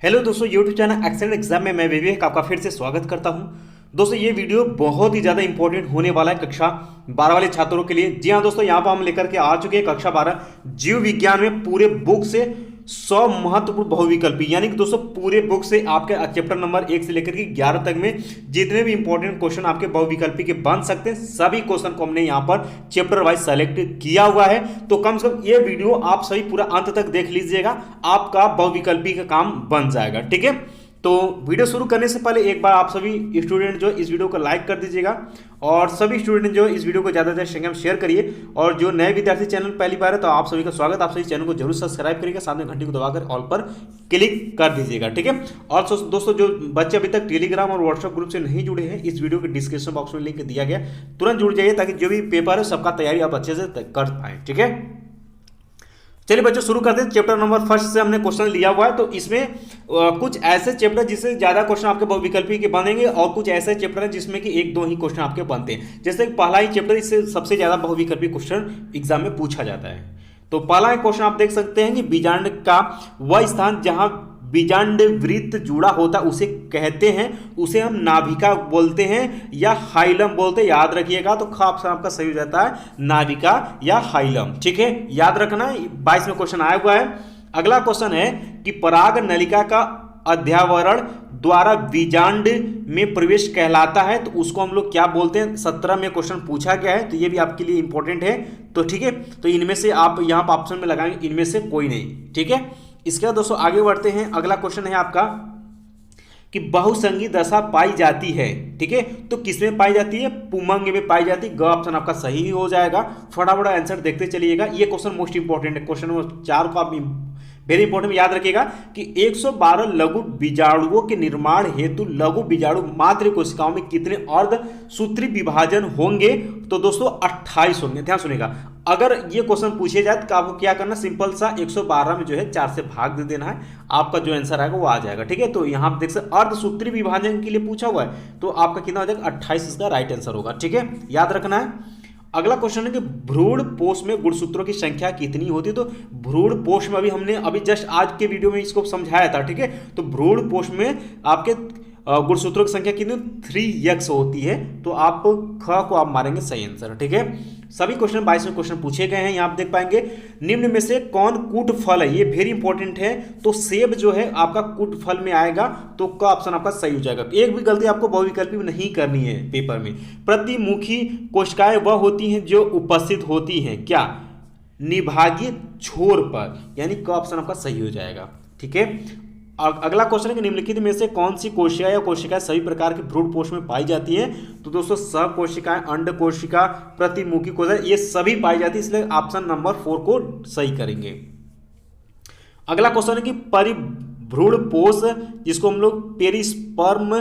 Hello दोस्तों, YouTube channel excellent exam में मैं विवेक आपका फिर से स्वागत करता हूं। दोस्तों ये वीडियो बहुत ही ज़्यादा इंपॉर्टेंट होने वाला है कक्षा 12 वाले छात्रों के लिए। जी हां दोस्तों, यहां पर हम लेकर के आ चुके हैं कक्षा 12 जीव विज्ञान में पूरे बुक से 100 महत्वपूर्ण बहुविकल्पी, यानी कि दोस्तों पूरे बुक से आपके चैप्टर नंबर 1 से लेकर के 11 तक में जितने भी इंपॉर्टेंट क्वेश्चन आपके बहुविकल्पी के बन सकते हैं सभी क्वेश्चन को हमने यहाँ पर चैप्टर वाइज सेलेक्ट किया हुआ है। तो कम से कम ये वीडियो आप सभी पूरा अंत तक देख लीजिएगा, आपका बहुविकल्पी का काम बन जाएगा। ठीक है, तो वीडियो शुरू करने से पहले एक बार आप सभी स्टूडेंट जो इस वीडियो को लाइक कर दीजिएगा और सभी स्टूडेंट जो इस वीडियो को ज़्यादा से ज़्यादा शेयर करिए। और जो नए विद्यार्थी चैनल पहली बार है तो आप सभी का स्वागत, आप सभी चैनल को जरूर सब्सक्राइब करिएगा, साथ में घंटी को दबाकर ऑल पर क्लिक कर दीजिएगा। ठीक है, और दोस्तों जो बच्चे अभी तक टेलीग्राम और व्हाट्सएप ग्रुप से नहीं जुड़े हैं, इस वीडियो के डिस्क्रिप्शन बॉक्स में लिंक दिया गया, तुरंत जुड़ जाइए ताकि जो भी पेपर है सबका तैयारी आप अच्छे से कर पाएँ। ठीक है, चलिए बच्चों शुरू करते हैं। चैप्टर नंबर फर्स्ट से हमने क्वेश्चन लिया हुआ है, तो इसमें कुछ ऐसे चैप्टर जिससे ज्यादा क्वेश्चन आपके बहुविकल्पी के बनेंगे और कुछ ऐसे चैप्टर हैं जिसमें कि एक दो ही क्वेश्चन आपके बनते हैं। जैसे पहला ही चैप्टर, इससे सबसे ज्यादा बहुविकल्पी क्वेश्चन एग्जाम में पूछा जाता है। तो पहला क्वेश्चन आप देख सकते हैं कि बीजांड का वह स्थान जहां बीजांड वृत्त जुड़ा होता है उसे कहते हैं, उसे हम नाभिका बोलते हैं या हाइलम बोलते हैं। याद रखिएगा, तो ख ऑप्शन आपका सही हो जाता है नाभिका या हाइलम। ठीक है, याद रखना, 22 में क्वेश्चन आया हुआ है। अगला क्वेश्चन है कि पराग नलिका का अध्यावरण द्वारा बीजांड में प्रवेश कहलाता है, तो उसको हम लोग क्या बोलते हैं। 17 में क्वेश्चन पूछा गया है, तो ये भी आपके लिए इंपॉर्टेंट है। तो ठीक है, तो इनमें से आप यहाँ पर ऑप्शन में लगाएंगे, इनमें से कोई नहीं। ठीक है, इसके बाद दोस्तों आगे बढ़ते हैं। अगला क्वेश्चन है आपका कि बहुसंगी दशा पाई जाती है। ठीक है, तो किसमें पाई जाती है, पुमंग में पाई जाती है। ग ऑप्शन आपका सही ही हो जाएगा। फटाफट आंसर देखते चलिएगा। ये क्वेश्चन मोस्ट इंपॉर्टेंट है, क्वेश्चन नंबर 4 को आप वेरी इंपॉर्टेंट याद रखिएगा कि 112 लघु बीजाणुओं के निर्माण हेतु लघु बीजाणु मात्र कोशिकाओं में कितने अर्धसूत्री विभाजन होंगे। तो दोस्तों 28 होंगे। ध्यान सुनेगा, अगर ये क्वेश्चन पूछे जाए तो आपको क्या करना, सिंपल सा 112 में जो है 4 से भाग दे देना है, आपका जो आंसर आएगा वो आ जाएगा। ठीक है, तो यहाँ आप देख सकते अर्धसूत्री विभाजन के लिए पूछा हुआ है, तो आपका कितना हो जाएगा 28 इसका राइट आंसर होगा। ठीक है, याद रखना है। अगला क्वेश्चन है कि भ्रूण पोष में गुणसूत्रों की संख्या कितनी होती है। तो भ्रूण पोष में अभी जस्ट आज के वीडियो में इसको समझाया था। ठीक है, तो भ्रूण पोष में आपके गुणसूत्रों की संख्या कितनी 3x होती है, तो आप ख को आप मारेंगे सही आंसर। ठीक है, सभी क्वेश्चन 22 में क्वेश्चन पूछे गए हैं। यहाँ आप देख पाएंगे निम्न में से कौन कूट फल है, ये वेरी इंपॉर्टेंट है। तो सेब जो है आपका कूट फल में आएगा, तो क ऑप्शन आपका सही हो जाएगा। एक भी गलती आपको बहुविकल्पी में नहीं करनी है पेपर में। प्रतिमुखी कोशिकाएं वह होती हैं जो उपस्थित होती हैं क्या, निभागीय छोर पर, यानी क ऑप्शन आपका सही हो जाएगा। ठीक है, अगला क्वेश्चन है कि निम्नलिखित में से कौन सी कोशिका या कोशिकाएं सभी प्रकार के भ्रूण पोष में पाई जाती है। तो दोस्तों सब कोशिकाएं, अंड कोशिका, प्रतिमुखी कोशिका, ये सभी पाई जाती है, इसलिए ऑप्शन नंबर 4 को सही करेंगे। अगला क्वेश्चन है कि परिभ्रूण पोष जिसको हम लोग पेरिस्पर्म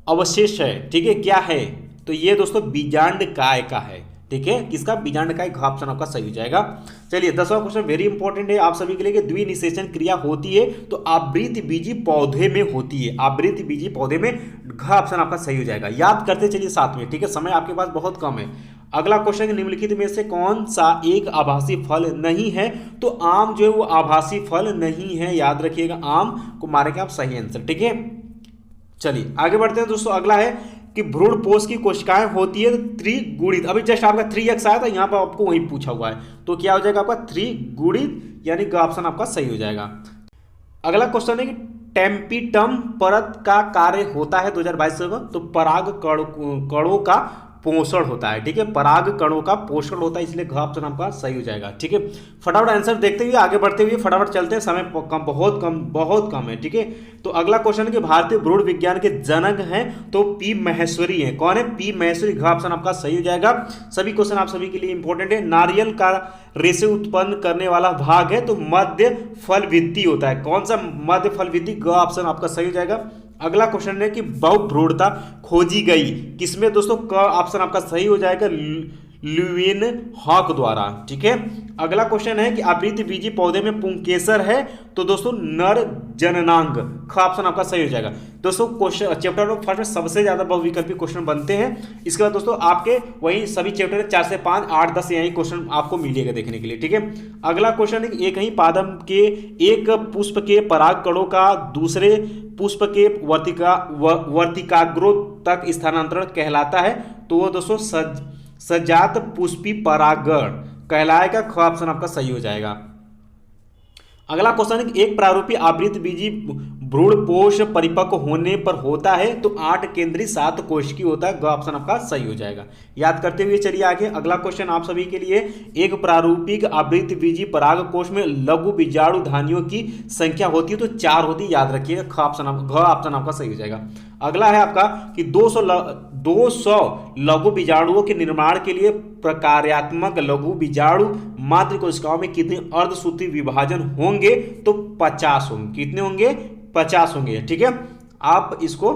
अवशेष है, ठीक है, क्या है। तो ये दोस्तों बीजांड काय का है। ठीक है, किसका, बीजांड का ऑप्शन आपका सही हो जाएगा। चलिए 10वां क्वेश्चन वेरी इंपॉर्टेंट है आप सभी के लिए कि द्विनिषेचन क्रिया होती है तो आवृत्ति बीजी पौधे में होती है। आवृत्ति बीजी पौधे में घ ऑप्शन आपका सही हो जाएगा। याद करते चलिए साथ में। ठीक है, समय आपके पास बहुत कम है। अगला क्वेश्चन निम्नलिखित में से कौन सा एक आभासी फल नहीं है। तो आम जो है वो आभासी फल नहीं है, याद रखिएगा, आम को मारेंगे आप सही आंसर। ठीक है, चलिए आगे बढ़ते हैं दोस्तों। अगला है कि भ्रूण पोष की कोशिकाएं होती है त्रिगुणित। अभी जस्ट आपका 3x आया था, यहाँ पर आपको वही पूछा हुआ है, तो क्या हो जाएगा आपका त्रिगुणित, यानी ग ऑप्शन आपका सही हो जाएगा। अगला क्वेश्चन है कि टेम्पिटम परत का कार्य होता है 2022 का, तो पराग कणों का पोषण होता है। ठीक है, पराग कणों का पोषण होता है, इसलिए घ ऑप्शन आपका सही हो जाएगा। ठीक है, फटाफट आंसर देखते हुए आगे बढ़ते हुए फटाफट चलते हैं, समय कम, बहुत कम है। ठीक है, तो अगला क्वेश्चन है कि भारतीय भ्रूण विज्ञान के जनक हैं तो पी महेश्वरी हैं। कौन है, पी महेश्वरी, घ ऑप्शन आपका सही हो जाएगा। सभी क्वेश्चन आप सभी के लिए इंपॉर्टेंट है। नारियल का रेशे उत्पन्न करने वाला भाग है तो मध्य फल भित्ति होता है। कौन सा, मध्य फल भित्ति, ग ऑप्शन आपका सही हो जाएगा। अगला क्वेश्चन है कि बहुभ्रूणता खोजी गई किसमें। दोस्तों क ऑप्शन आपका सही हो जाएगा। ल्यूइन हॉक द्वारा। ठीक है, अगला क्वेश्चन है कि आवृतबीजी पौधे में पुंकेसर है तो दोस्तों नर जननांग, ख ऑप्शन आपका सही हो जाएगा। दोस्तों क्वेश्चन चैप्टर नंबर फर्स्ट में सबसे ज्यादा बहुविकल्पी क्वेश्चन बनते हैं। इसके बाद दोस्तों आपके वही सभी चैप्टर 4 से 5, 8, 10 यही क्वेश्चन आपको मिलेगा देखने के लिए। ठीक है, अगला क्वेश्चन है कि एक ही पादप के एक पुष्प के परागकणों का दूसरे पुष्प के वर्तिकाग्रों तक स्थानांतरण कहलाता है तो वो दोस्तों सजात पुष्पी परागण कहलाएगा। ख ऑप्शन आपका सही हो जाएगा। अगला क्वेश्चन है कि एक प्रारूपी आवृतबीजी भ्रूणपोष परिपक्व होने पर होता है तो 8 केंद्रीय 7 कोशिकी होता है। ग ऑप्शन आपका सही हो जाएगा। याद करते हुए चलिए आगे, अगला क्वेश्चन आप सभी के लिए, एक प्रारूपिक आवृतबीजी परागकोश में लघु बीजाणु धानियों की संख्या होती है तो 4 होती है, याद रखिएगा। घ ऑप्शन आपका सही हो जाएगा। अगला है आपका कि 200 लघु बीजाणुओं के निर्माण के लिए प्रकार्यात्मक लघु बीजाणु मात्र कोशिकाओं में कितने अर्धसूत्री विभाजन होंगे तो 50 होंगे। कितने होंगे? 50 होंगे। ठीक है, आप इसको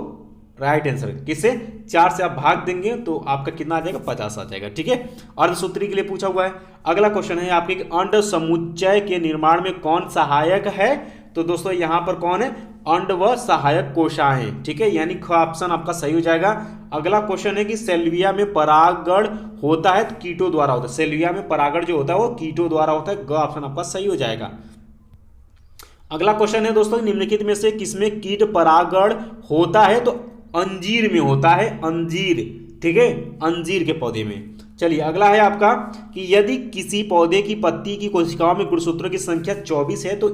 राइट आंसर किससे 4 से आप भाग देंगे तो आपका कितना आ जाएगा? 50 आ जाएगा। ठीक है, अर्धसूत्री के लिए पूछा हुआ है। अगला क्वेश्चन है आपके अंड समुच्चय के निर्माण में कौन सहायक है तो दोस्तों यहां पर कौन है? अंड व सहायक कोशिकाएं। ठीक है, यानी ख ऑप्शन आपका सही हो जाएगा। अगला क्वेश्चन है कि सेल्विया में परागण होता है तो कीटों द्वारा होता है। सेल्विया में परागण जो होता है वो कीटों द्वारा होता है। ग ऑप्शन आपका सही हो जाएगा। अगला क्वेश्चन है दोस्तों, निम्नलिखित में से किसमें कीट परागण होता है तो अंजीर में होता है। अंजीर, ठीक है, अंजीर के पौधे में। चलिए अगला है आपका कि यदि किसी पौधे की पत्ती की कोशिकाओं में गुणसूत्रों की संख्या 24 है तो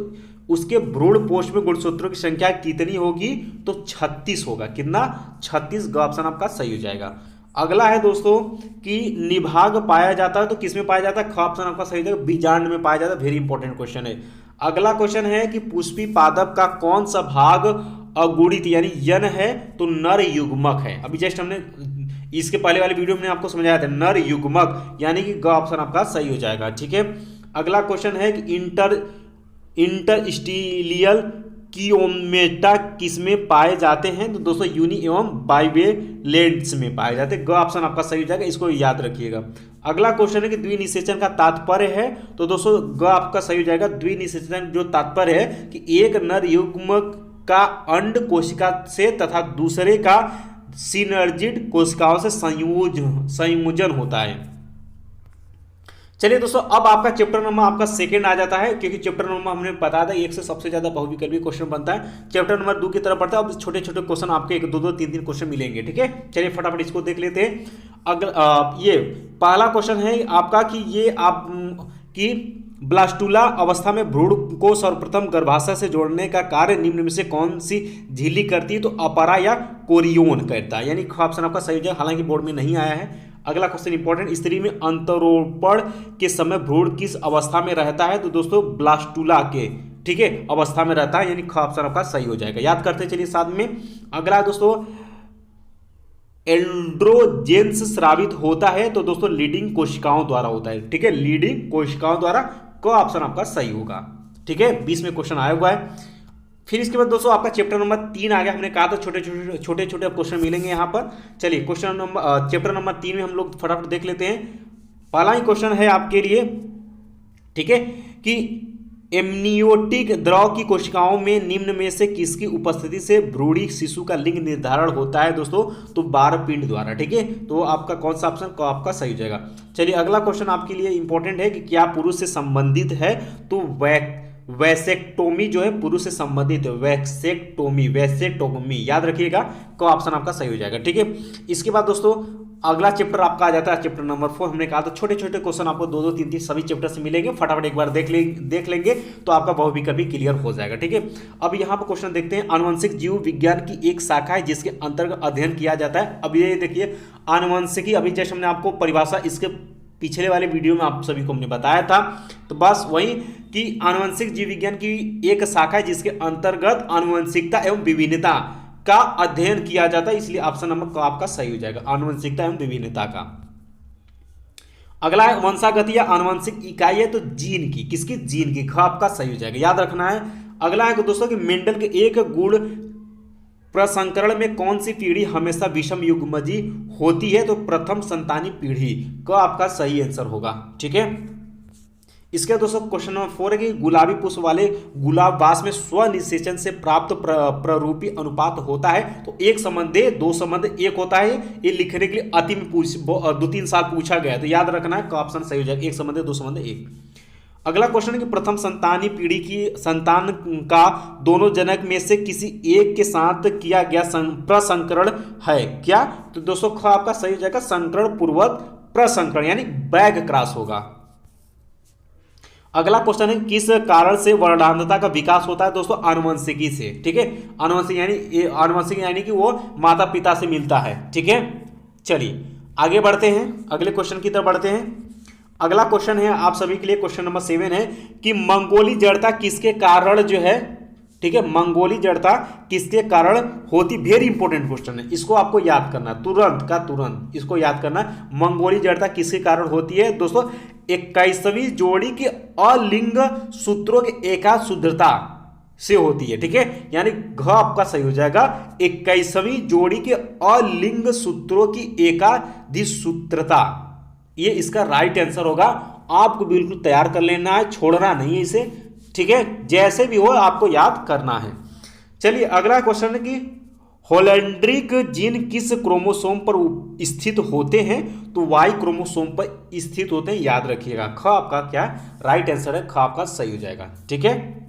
उसके भ्रूणपोष में गुणसूत्रों की संख्या कितनी होगी तो 36 होगा। कितना? 36। ग ऑप्शन आपका सही हो जाएगा। अगला है दोस्तों कि निभाग पाया जाता है तो किसमें पाया जाता है? ख ऑप्शन आपका सही हो जाएगा, बीजांड में पाया जाता है। वेरी इंपॉर्टेंट क्वेश्चन है। अगला क्वेश्चन है कि पुष्पी पादप का कौन सा भाग अगुणित यानी यन है तो नर युग्मक है। अभी जस्ट हमने इसके पहले वाले वीडियो में आपको समझाया था नर युग्मक, यानी कि ग ऑप्शन आपका सही हो जाएगा। ठीक है, अगला क्वेश्चन है कि इंटरस्टीलियल कीओमेटा किसमें पाए जाते हैं तो दोस्तों यूनि एवं बाइवेलेंट्स में पाए जाते हैं। ग ऑप्शन आपका सही हो जाएगा, इसको याद रखिएगा। अगला क्वेश्चन है कि द्विनिषेचन का तात्पर्य है तो दोस्तों ग आपका सही हो जाएगा। द्विनिषेचन जो तात्पर्य है कि एक नर युग्मक का अंड कोशिका से तथा दूसरे का सिनर्जिड कोशिकाओं से संयोजन होता है। चलिए दोस्तों, अब आपका चैप्टर नंबर आपका सेकंड आ जाता है, क्योंकि चैप्टर नंबर हमने बताया था एक से सबसे ज्यादा बहुविकल्पी क्वेश्चन बनता है। चैप्टर नंबर 2 की तरफ बढ़ता है। अब छोटे छोटे क्वेश्चन आपके 2-2, 3-3 क्वेश्चन मिलेंगे। ठीक है, चलिए फटाफट इसको देख लेते हैं। अगला ये पहला क्वेश्चन है आपका कि ये आप कि ब्लास्टुला अवस्था में भ्रूण को सर्वप्रथम गर्भाशय से जोड़ने का कार्य निम्न में से कौन सी झिल्ली करती है तो अपरा या कोरियोन करता है, यानी ऑप्शन आपका सही है, हालांकि बोर्ड में नहीं आया है। अगला क्वेश्चन इंपॉर्टेंट, स्त्री में अंतरोपण के समय भ्रूण किस अवस्था में रहता है तो दोस्तों ब्लास्टुला के, ठीक है, अवस्था में रहता है, यानी ऑप्शन आपका सही हो जाएगा। याद करते चलिए साथ में। अगला दोस्तों एंड्रोजेंस स्रावित होता है तो दोस्तों लीडिंग कोशिकाओं द्वारा होता है। ठीक है, लीडिंग कोशिकाओं द्वारा, को ऑप्शन आपका सही होगा। ठीक है, 20 में क्वेश्चन आया हुआ है। फिर इसके बाद दोस्तों आपका चैप्टर नंबर 3 आ गया। हमने कहा था छोटे छोटे क्वेश्चन मिलेंगे यहाँ पर। चलिए क्वेश्चन नंबर चैप्टर नंबर 3 में हम लोग फटाफट देख लेते हैं। पहला ही क्वेश्चन है आपके लिए, ठीक है, कि एमनियोटिक द्रव की कोशिकाओं में निम्न में से किसकी उपस्थिति से भ्रूणी शिशु का लिंग निर्धारण होता है दोस्तों तो बारपिंड द्वारा। ठीक है, तो आपका कौन सा ऑप्शन को आपका सही हो जाएगा। चलिए अगला क्वेश्चन आपके लिए इंपॉर्टेंट है कि क्या पुरुष से संबंधित है तो वैसेक्टोमी जो है पुरुष से संबंधित है। वैसेक्टोमी याद रखिएगा, को ऑप्शन आपका सही हो जाएगा। ठीक है, इसके बाद दोस्तों अगला चैप्टर आपका आ जाता है चैप्टर नंबर 4। हमने कहा था छोटे छोटे क्वेश्चन आपको 2-2, 3-3 सभी चैप्टर से मिलेंगे। फटाफट एक बार देख लेंगे तो आपका बहुविकल्पी क्लियर हो जाएगा। ठीक है, अब यहाँ पर क्वेश्चन देखते हैं। आनुवंशिक जीव विज्ञान की एक शाखा है जिसके अंतर्गत अध्ययन किया जाता है। अब ये देखिए आनुवंशिकी, अभी जैसे हमने आपको परिभाषा इसके पिछले वाले वीडियो में आप सभी को हमने बताया था, तो बस वही कि आनुवंशिक जीव विज्ञान की एक शाखा है जिसके अंतर्गत आनुवंशिकता एवं विभिन्नता का अध्ययन किया जाता है, इसलिए ऑप्शन नंबर आपका सही हो जाएगा, आनुवंशिकता एवं विभिन्नता का। अगला है वंशागति या आनुवंशिक इकाई है तो जीन की, किसकी? जीन की, आपका सही हो जाएगा, याद रखना है। अगला है दोस्तों कि मेंडल के एक गुण प्रसंकरण में कौन सी पीढ़ी हमेशा विषम युग्मजी होती है? तो प्रथम संतानी पीढ़ी का आपका सही आंसर होगा। ठीक है, इसके दोस्तों क्वेश्चन नंबर 4 है कि गुलाबी पुष्प वाले गुलाब बास में स्वनिषेचन से प्राप्त प्ररूपी अनुपात होता है? तो 1:2:1 होता है। ये लिखने के लिए अति में 2-3 साल पूछा गया है, तो याद रखना है, ऑप्शन सही हो जाएगा 1:2:1। अगला क्वेश्चन है कि प्रथम संतानी पीढ़ी की संतान का दोनों जनक में से किसी एक के साथ किया गया प्रसंकरण है क्या? तो दोस्तों आपका सही हो जाएगा संकरण पूर्वक प्रसंकरण, यानी बैक क्रॉस होगा। अगला क्वेश्चन है किस कारण से वर्णांधता का विकास होता है? दोस्तों आनुवंशिकी से। ठीक है, आनुवंशिक यानी कि वो माता पिता से मिलता है। ठीक है, चलिए आगे बढ़ते हैं, अगले क्वेश्चन की तरफ बढ़ते हैं। अगला क्वेश्चन है आप सभी के लिए, क्वेश्चन नंबर 7 है कि मंगोली जड़ता किसके कारण जो है, ठीक है, मंगोली जड़ता किसके कारण होती? वेरी इंपॉर्टेंट क्वेश्चन है, इसको आपको याद करना तुरंत का तुरंत, इसको याद करना। मंगोली जड़ता किसके कारण होती है? दोस्तों 21वीं जोड़ी के अलिंग सूत्रों के एकाशुद्धता से होती है। ठीक है, यानी घ आपका सही हो जाएगा 21वीं जोड़ी के अलिंग सूत्रों की एकाधिसूत्रता, ये इसका राइट आंसर होगा। आपको बिल्कुल तैयार कर लेना है, छोड़ना नहीं है इसे। ठीक है, जैसे भी हो आपको याद करना है। चलिए अगला क्वेश्चन है कि होलैंड्रिक जीन किस क्रोमोसोम पर स्थित होते हैं? तो वाई क्रोमोसोम पर स्थित होते हैं, याद रखिएगा। ख आपका क्या राइट आंसर है, ख आपका सही हो जाएगा। ठीक है,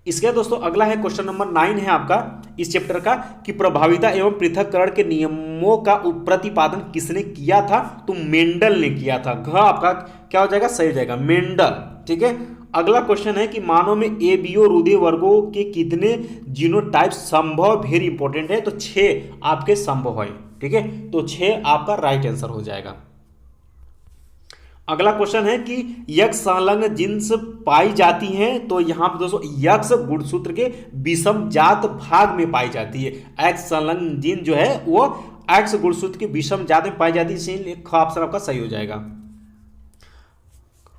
इसके दोस्तों अगला है क्वेश्चन नंबर 9 है आपका इस चैप्टर का कि प्रभाविता एवं पृथक्करण के नियमों का प्रतिपादन किसने किया था? तो मेंडल ने किया था। घ आपका क्या हो जाएगा, सही हो जाएगा, मेंडल। ठीक है, अगला क्वेश्चन है कि मानव में एबीओ रुधिर वर्गों के कितने जीनोटाइप संभव? वेरी इंपॉर्टेंट है, तो 6 आपके संभव है। ठीक है, तो 6 आपका राइट आंसर हो जाएगा। अगला क्वेश्चन है कि यक्ष संलग्न जीन्स पाई जाती हैं? तो यहां पर दोस्तों यक्ष गुणसूत्र के विषम जात भाग में पाई जाती है। एक्स संलग्न जीन जो है वो एक्स गुणसूत्र के विषम जात में पाई जाती है, इसलिए ऑप्शन आपका सही हो जाएगा।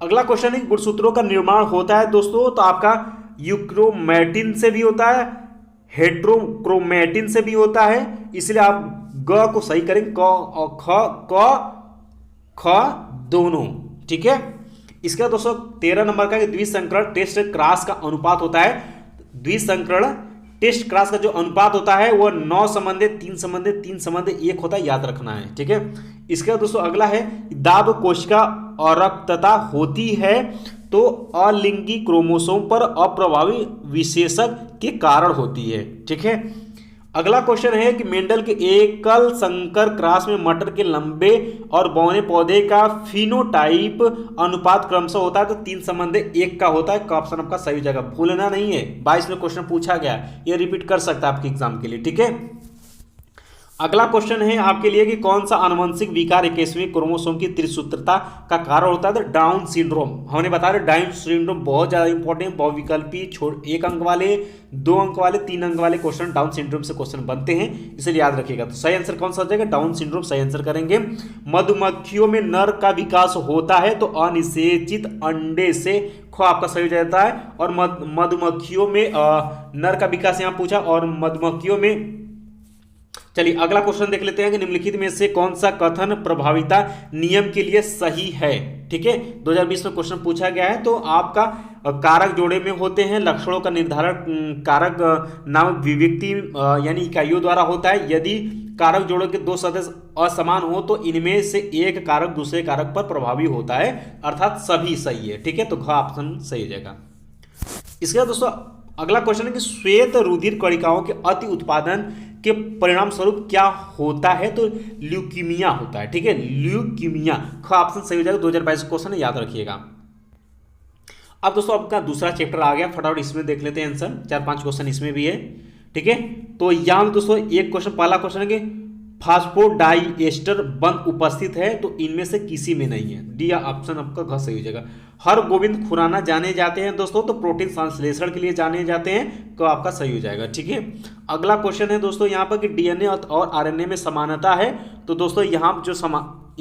अगला क्वेश्चन है गुणसूत्रों का निर्माण होता है दोस्तों, तो आपका यूक्रोमैटिन से भी होता है, हेट्रोक्रोमैटिन से भी होता है, इसलिए आप ग को सही करेंगे, क और ख दोनों। ठीक है, इसका दोस्तों 13 नंबर का द्विसंकरण टेस्ट क्रॉस का अनुपात होता है। द्विसंकरण टेस्ट क्रॉस का जो अनुपात होता है वो 9:3:3:1 होता है, याद रखना है। ठीक है, इसका दोस्तों अगला है दाब कोशिका अरक्तता होती है तो अलिंगी क्रोमोसोम पर अप्रभावी विशेषक के कारण होती है। ठीक है, अगला क्वेश्चन है कि मेंडल के एकल संकर क्रॉस में मटर के लंबे और बौने पौधे का फिनोटाइप अनुपात क्रमशः होता है? तो 3:1 का होता है। ऑप्शन आपका सही हो जाएगा, भूलना नहीं है, 22 में क्वेश्चन पूछा गया, ये रिपीट कर सकता है आपके एग्जाम के लिए। ठीक है, अगला क्वेश्चन है आपके लिए कि कौन सा आनुवंशिक विकार 21वें क्रोमोसोम की त्रिसूत्रता का कारण होता है? तो डाउन सिंड्रोम। हमने बताया डाउन सिंड्रोम बहुत ज्यादा इंपॉर्टेंट, बहुविकल्पी 1 अंक वाले, 2 अंक वाले, 3 अंक वाले क्वेश्चन डाउन सिंड्रोम से क्वेश्चन बनते हैं, इसलिए याद रखिएगा। तो सही आंसर कौन सा हो जाएगा? डाउन सिंड्रोम सही आंसर करेंगे। मधुमक्खियों में नर का विकास होता है तो अनिषेचित अंडे से, खो आपका सही हो जाता है। और मधुमक्खियों में नर का विकास यहां पूछा, और मधुमक्खियों में, चलिए अगला क्वेश्चन देख लेते हैं कि निम्नलिखित में से कौन सा कथन प्रभाविता नियम के लिए सही है। ठीक है, 2020 में क्वेश्चन पूछा गया है। तो आपका कारक जोड़े में होते हैं, लक्षणों का निर्धारण कारक नामक विभक्ति यानी इकाइयों द्वारा होता है। यदि कारक जोड़ों के 2 सदस्य असमान हो तो इनमें से एक कारक दूसरे कारक पर प्रभावी होता है, अर्थात सभी सही है। ठीक है, तो घ ऑप्शन सही हो जाएगा। इसके बाद दोस्तों अगला क्वेश्चन है कि श्वेत रुधिर कणिकाओं के अति उत्पादन के परिणाम स्वरूप क्या होता है? तो ल्यूकीमिया होता है। ठीक है, ल्यूकीमिया, ख ऑप्शन सही हो जाएगा। 2022 क्वेश्चन है, याद रखिएगा। अब दोस्तों आपका दूसरा चैप्टर आ गया, फटाफट इसमें देख लेते हैं आंसर, 4-5 क्वेश्चन इसमें भी है। ठीक है, तो यहाँ दोस्तों एक क्वेश्चन, पहला क्वेश्चन है कि फास्फोडाइएस्टर बंध उपस्थित है तो इनमें से किसी में नहीं है। डी ऑप्शन आपका घ सही हो जाएगा। हर गोविंद खुराना जाने जाते हैं दोस्तों, तो प्रोटीन संश्लेषण के लिए जाने जाते हैं, तो आपका सही हो जाएगा। ठीक है, अगला क्वेश्चन है दोस्तों यहाँ पर कि डीएनए और आरएनए में समानता है। तो दोस्तों यहाँ जो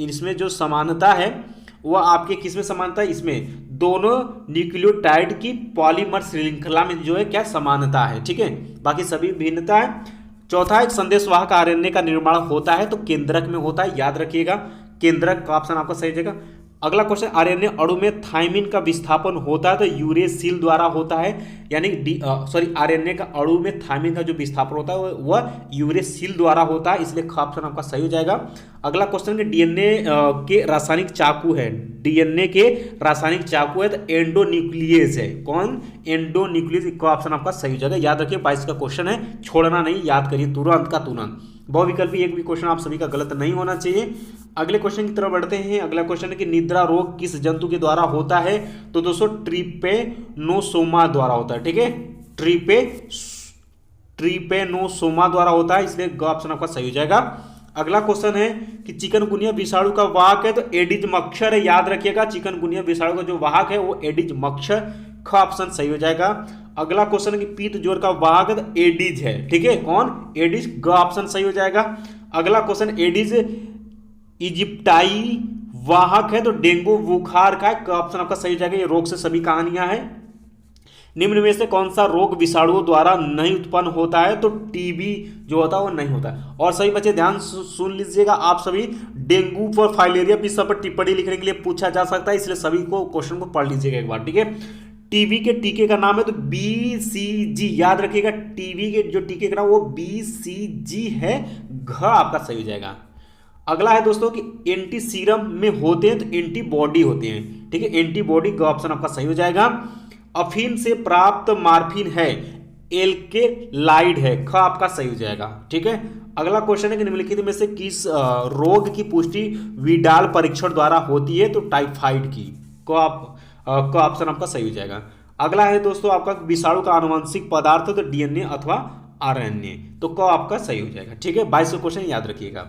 इसमें जो समानता है वह आपके किस में समानता है? इसमें दोनों न्यूक्लियोटाइड की पॉलीमर श्रृंखला में जो है क्या समानता है। ठीक है, बाकी सभी भिन्नता है। चौथा, एक संदेशवाहक आरएनए का निर्माण होता है तो केंद्रक में होता है, याद रखिएगा, केंद्रक का ऑप्शन आपका सही जगह। अगला क्वेश्चन, आरएनए अणु में थायमिन का विस्थापन होता है तो यूरेसिल द्वारा होता है, यानी आरएनए का अणु में थायमिन का जो विस्थापन होता है वह यूरेसिल द्वारा होता है, इसलिए ऑप्शन आपका सही हो जाएगा। अगला क्वेश्चन, डीएनए के रासायनिक चाकू है, डीएनए के रासायनिक चाकू है तो एंडोन्यूक्लियस है, कौन, एंडोन्यूक्लियस का ऑप्शन आपका सही हो जाएगा। याद रखिए 22 का क्वेश्चन है, छोड़ना नहीं, याद करिए तुरंत का तुरंत। बहुविकल्पी एक भी क्वेश्चन आप सभी का गलत नहीं होना चाहिए। अगले क्वेश्चन की तरफ बढ़ते हैं। अगला क्वेश्चन है कि निद्रा रोग किस जंतु के द्वारा होता है, तो दोस्तों ट्रिपेनोसोमा द्वारा होता है, ठीक है, ट्रिपेनोसोमा द्वारा होता है, इसलिए ऑप्शन आपका सही हो जाएगा। अगला क्वेश्चन है कि चिकनगुनिया विषाणु का वाहक है तो एडिज मच्छर है, याद रखिएगा चिकनगुनिया विषाणु का जो वाहक है वो एडिज मच्छर का ऑप्शन सही हो जाएगा। अगला क्वेश्चन है कि पीत ज्वर का वाहक है तो एडिज है, ठीक है, कौन, एडिज, ग ऑप्शन सही हो जाएगा। अगला क्वेश्चन, एडिज इजिप्टाई वाहक है तो डेंगू बुखार का ऑप्शन आपका सही हो जाएगा, ये रोग से सभी कहानियां हैं। निम्न में से कौन सा रोग विषाणुओं द्वारा नहीं उत्पन्न होता है, तो टीबी जो होता है वो नहीं होता है। और सभी बच्चे ध्यान सुन लीजिएगा, आप सभी डेंगू और फाइलेरिया भी सब पर टिप्पणी लिखने के लिए पूछा जा सकता है, इसलिए सभी को क्वेश्चन को पढ़ लीजिएगा एक बार, ठीक है। टीबी के टीके का नाम है तो BCG, याद रखिएगा टीबी के जो टीके का नाम वो BCG है, घ आपका सही हो जाएगा। अगला है दोस्तों कि एंटी सीरम में होते हैं तो एंटीबॉडी होते हैं, ठीक है, एंटीबॉडी, ग ऑप्शन आपका सही हो जाएगा। अफीम से प्राप्त मार्फिन है, एल्केलाइड है, ख आपका सही हो जाएगा, ठीक है। अगला क्वेश्चन है कि निम्नलिखित में से किस रोग की पुष्टि विडाल परीक्षण द्वारा होती है, तो टाइफाइड की, का ऑप्शन आपका सही हो जाएगा। अगला है दोस्तों आपका विषाणु का आनुवंशिक पदार्थ तो डीएनए अथवा आरएनए, तो क आपका सही हो जाएगा, ठीक है। 22 क्वेश्चन याद रखिएगा।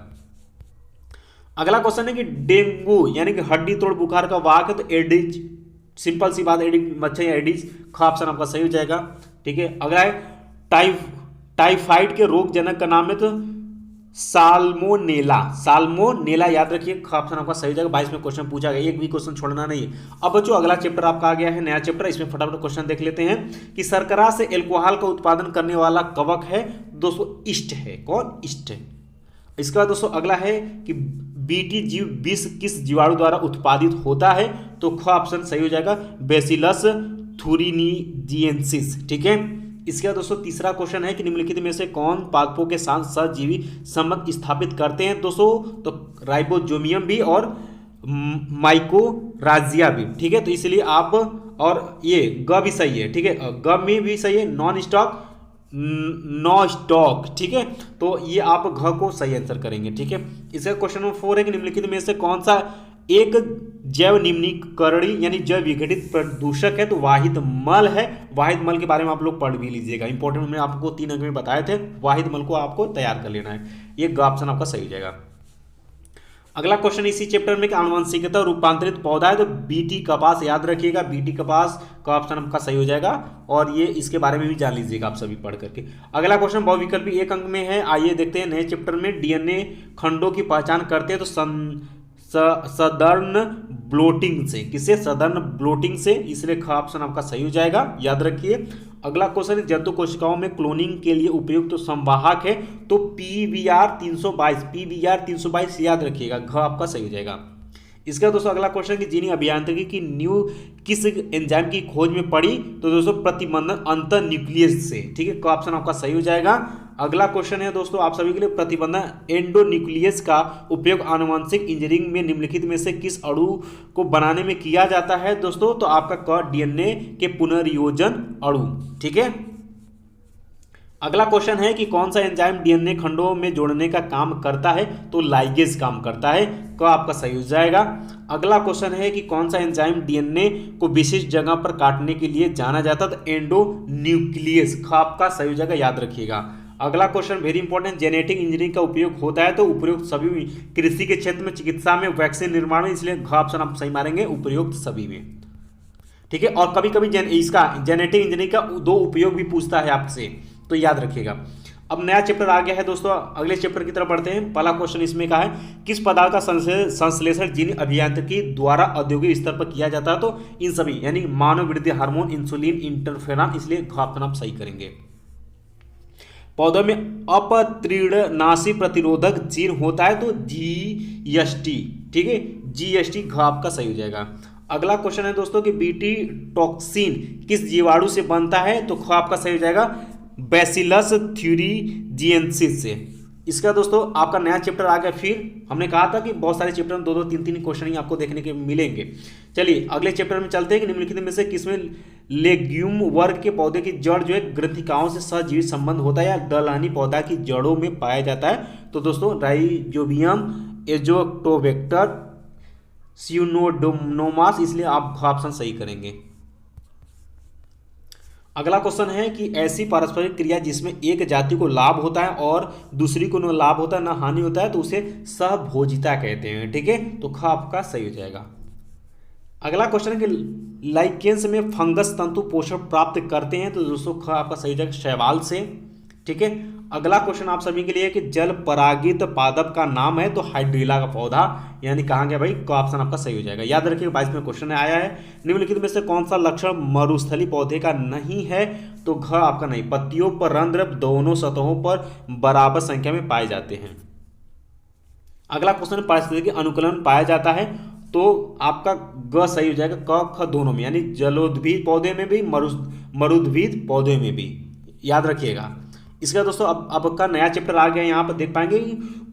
अगला क्वेश्चन है कि डेंगू यानी कि हड्डी तोड़ बुखार का वाहक है तो एडिज, सिंपल सी बात, एडिज मच्छर या एडिज, ख ऑप्शन आपका सही हो जाएगा, ठीक है। अगला है टाइफाइड के रोग जनक का नाम है तो साल्मोनेला, साल्मोनेला, याद रखिए, ख ऑप्शन आपका सही हो जाएगा। 22 में क्वेश्चन पूछा गया, एक भी क्वेश्चन छोड़ना नहीं है। अब बच्चों अगला चैप्टर आपका आ गया है, नया चैप्टर, इसमें फटाफट क्वेश्चन देख लेते हैं कि शर्करा से एल्कोहल का उत्पादन करने वाला कवक है दोस्तों, ईस्ट है, कौन, ईस्ट है। इसके बाद दोस्तों अगला है कि बीटी जीव विष किस जीवाणु द्वारा उत्पादित होता है, तो ख ऑप्शन सही हो जाएगा, बेसिलस थुरिनजिएंसिस, ठीक है। इसके बाद दोस्तों तीसरा क्वेश्चन है कि निम्नलिखित में से कौन पादपों के साथ सहजीवी संबंध स्थापित करते हैं दोस्तों, तो राइबोजोमियम भी और माइकोराजिया भी, ठीक है। तो इसलिए आप, और ये ग भी सही है, ठीक है, ग में भी सही है, नॉन स्टॉक, नो स्टॉक, ठीक है, तो ये आप घ को सही आंसर करेंगे, ठीक है। इसका क्वेश्चन नंबर 4 है कि निम्नलिखित में से कौन सा एक जैव निम्नीकरणी यानी जैव विघटित प्रदूषक है, तो वाहिद मल है। वाहिद मल के बारे में आप लोग पढ़ भी लीजिएगा, इंपॉर्टेंट मैंने आपको 3 अंक में बताए थे, वाहिद मल को आपको तैयार कर लेना है, ये ग ऑप्शन आपका सही हो जाएगा। अगला क्वेश्चन इसी चैप्टर में कि आनुवंशिकता रूपांतरित पौधा है तो बीटी कपास, याद रखिएगा, बीटी कपास का ऑप्शन आपका सही हो जाएगा, और ये इसके बारे में भी जान लीजिएगा आप सभी पढ़ करके। अगला क्वेश्चन बहुविकल्पी 1 अंक में है, आइए देखते हैं नए चैप्टर में डीएनए खंडों की पहचान करते हैं तो सदर्न ब्लोटिंग से, किसे, सदर्न ब्लोटिंग से, इसलिए ख ऑप्शन आपका सही हो जाएगा, याद रखिए। अगला क्वेश्चन, जंतु कोशिकाओं में क्लोनिंग के लिए उपयुक्त तो संवाहक है तो PBR 322, PBR 322, याद रखिएगा, घ आपका सही हो जाएगा। इसका दोस्तों अगला क्वेश्चन कि जीनी अभियांत्रिकी की न्यू किस एंजाइम की खोज में पड़ी, तो दोस्तों प्रतिबंधन अंतर न्यूक्लियस से, ठीक है, का ऑप्शन आपका सही हो जाएगा। अगला क्वेश्चन है दोस्तों आप सभी के लिए, प्रतिबंधन एंडोन्यूक्लियस का उपयोग आनुवंशिक इंजीनियरिंग में निम्नलिखित में से किस अणु को बनाने में किया जाता है दोस्तों, तो आपका क डीएनए के पुनर्योजन अणु, ठीक है। अगला क्वेश्चन है कि कौन सा एंजाइम डीएनए खंडों में जोड़ने का काम करता है, तो लाइगेज काम करता है, क आपका सही हो जाएगा। अगला क्वेश्चन है कि कौन सा एंजाइम डीएनए को विशिष्ट जगह पर काटने के लिए जाना जाता है, तो एंडोन्यूक्लियस, ख आपका सही हो जाएगा, याद रखिएगा। अगला question very important, genetic engineering का उपयोग होता है तो उपयुक्त सभी कृषि के क्षेत्र में, चिकित्सा में, वैक्सीन निर्माण में, इसलिए घ ऑप्शन आप सही मारेंगे, उपयुक्त सभी में, ठीक है। और कभी कभी इसका जेनेटिक इंजीनियरिंग का 2 उपयोग भी पूछता है आपसे, तो याद रखिएगा। अब नया चैप्टर आ गया है दोस्तों, अगले चैप्टर की तरफ बढ़ते हैं। पहला क्वेश्चन इसमें का है, किस पदार्थ का संश्लेषण जीन अभियांत्रिकी द्वारा औद्योगिक स्तर पर किया जाता है, तो इन सभी यानी मानव वृद्धि हार्मोन, इंसुलिन, इंटरफेरॉन, इसलिए ऑप्शन आप सही करेंगे। पौधों में अपतीर्णनाशी प्रतिरोधक जीन होता है तो जीएसटी, ठीक है, जीएसटी घ आपका सही हो जाएगा। अगला क्वेश्चन है दोस्तों कि बीटी टॉक्सिन किस जीवाणु से बनता है, तो ख आपका सही हो जाएगा बैसिलस थ्यूरिजिएंसिस से। इसका दोस्तों आपका नया चैप्टर आ गया। फिर हमने कहा था कि बहुत सारे चैप्टर में 2-2, 3-3 क्वेश्चन ही आपको देखने के मिलेंगे। चलिए अगले चैप्टर में चलते हैं कि निम्नलिखित में से किसमें लेग्यूम वर्ग के पौधे की जड़ जो है ग्रंथिकाओं से सहजीवी संबंध होता है या दलहनी पौधा की जड़ों में पाया जाता है। तो दोस्तों राइजोबियम, एजोक्टोबैक्टर, स्यूडोमोनास, इसलिए आप ऑप्शन सही करेंगे। अगला क्वेश्चन है कि ऐसी पारस्परिक क्रिया जिसमें एक जाति को लाभ होता है और दूसरी को न लाभ होता है न हानि होता है तो उसे सहभोजिता कहते हैं, ठीक है, तो ख आपका सही हो जाएगा। अगला क्वेश्चन है कि लाइकेंस में फंगस तंतु पोषण प्राप्त करते हैं, तो दोस्तों ख आपका सही हो जाएगा शैवाल से, ठीक है। अगला क्वेश्चन आप सभी के लिए है कि जल परागित पादप का नाम है, तो हाइड्रीला का पौधा, यानी कहाँ गया भाई, क ऑप्शन आपका सही हो जाएगा। याद रखिए 22वें क्वेश्चन आया है, निम्नलिखित में से कौन सा लक्षण मरुस्थली पौधे का नहीं है, तो घ आपका नहीं, पत्तियों पर रंध्र दोनों सतहों पर बराबर संख्या में पाए जाते हैं। अगला क्वेश्चन पारिस्थितिकी अनुकूलन पाया जाता है, तो आपका ग सही हो जाएगा, क ख दोनों में, यानी जलोद्भिद पौधे में भी मरुद्भिद पौधे में भी, याद रखिएगा। इसका दोस्तों अब का नया चैप्टर आ गया। यहाँ पर देख पाएंगे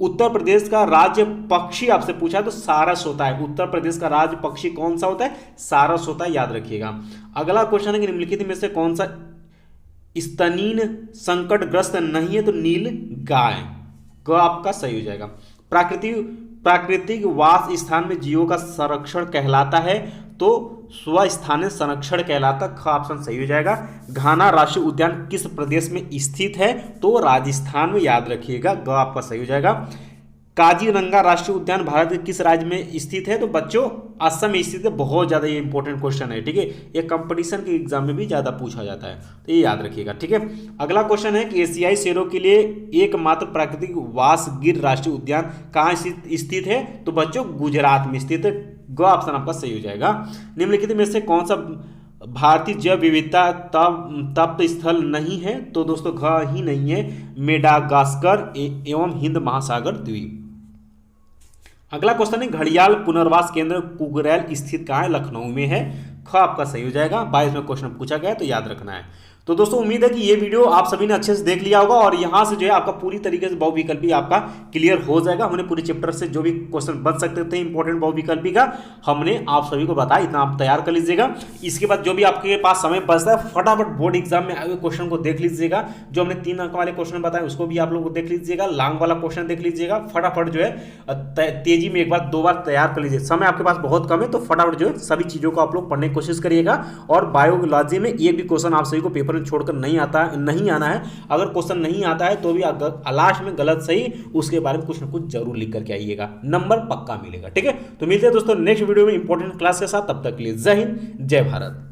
उत्तर प्रदेश का राज्य पक्षी आपसे पूछा तो सारस होता है। उत्तर प्रदेश का राज्य पक्षी कौन सा होता है, सारस होता है, याद रखिएगा। अगला क्वेश्चन है कि निम्नलिखित में से कौन सा स्तनीन संकटग्रस्त नहीं है, तो नील गाय, ग आपका सही हो जाएगा। प्राकृतिक वास स्थान में जीवों का संरक्षण कहलाता है, तो स्वस्थानीय संरक्षण कहलाता, ख ऑप्शन सही हो जाएगा। घाना राष्ट्रीय उद्यान किस प्रदेश में स्थित है, तो राजस्थान में, याद रखिएगा, ग आपका सही हो जाएगा। काजीरंगा राष्ट्रीय उद्यान भारत के किस राज्य में स्थित है, तो बच्चों असम में स्थित है। बहुत ज़्यादा ये इंपॉर्टेंट क्वेश्चन है, ठीक है, ये कंपटीशन के एग्जाम में भी ज़्यादा पूछा जाता है, तो ये याद रखिएगा, ठीक है। अगला क्वेश्चन है कि एशियाई शेरों के लिए एकमात्र प्राकृतिक वास गिर राष्ट्रीय उद्यान कहाँ स्थित है, तो बच्चों गुजरात में स्थित है, ग ऑप्शन आपका सही हो जाएगा। निम्नलिखित में से कौन सा भारतीय जैव विविधता तप्त स्थल नहीं है, तो दोस्तों घ ही नहीं है, मेडागास्कर एवं हिंद महासागर द्वीप। अगला क्वेश्चन है घड़ियाल पुनर्वास केंद्र कुगरैल स्थित कहाँ है, लखनऊ में है, ख आपका सही हो जाएगा। 22वें क्वेश्चन पूछा गया है, तो याद रखना है। तो दोस्तों उम्मीद है कि ये वीडियो आप सभी ने अच्छे से देख लिया होगा और यहाँ से जो है आपका पूरी तरीके से बहुविकल्पी आपका क्लियर हो जाएगा। हमने पूरे चैप्टर से जो भी क्वेश्चन बन सकते थे इंपॉर्टेंट बहुविकल्पी का, हमने आप सभी को बताया, इतना आप तैयार कर लीजिएगा। इसके बाद जो भी आपके पास समय बचता है फटाफट बोर्ड एग्जाम में आए हुए क्वेश्चन को देख लीजिएगा। जो हमने 3 अंक वाले क्वेश्चन बताए उसको भी आप लोग देख लीजिएगा, लॉन्ग वाला क्वेश्चन देख लीजिएगा। फटाफट जो है तेजी में 1-2 बार तैयार कर लीजिए। समय आपके पास बहुत कम है, तो फटाफट जो है सभी चीज़ों को आप लोग पढ़ने की कोशिश करिएगा। और बायोलॉजी में एक भी क्वेश्चन आप सभी को पेपर में छोड़कर नहीं आना है। अगर क्वेश्चन नहीं आता है तो भी लास्ट में गलत सही उसके बारे में कुछ ना कुछ जरूर लिख करके आइएगा, नंबर पक्का मिलेगा, ठीक है। तो मिलते हैं दोस्तों नेक्स्ट वीडियो में इंपॉर्टेंट क्लास के साथ, तब तक के लिए जय हिंद, जय भारत।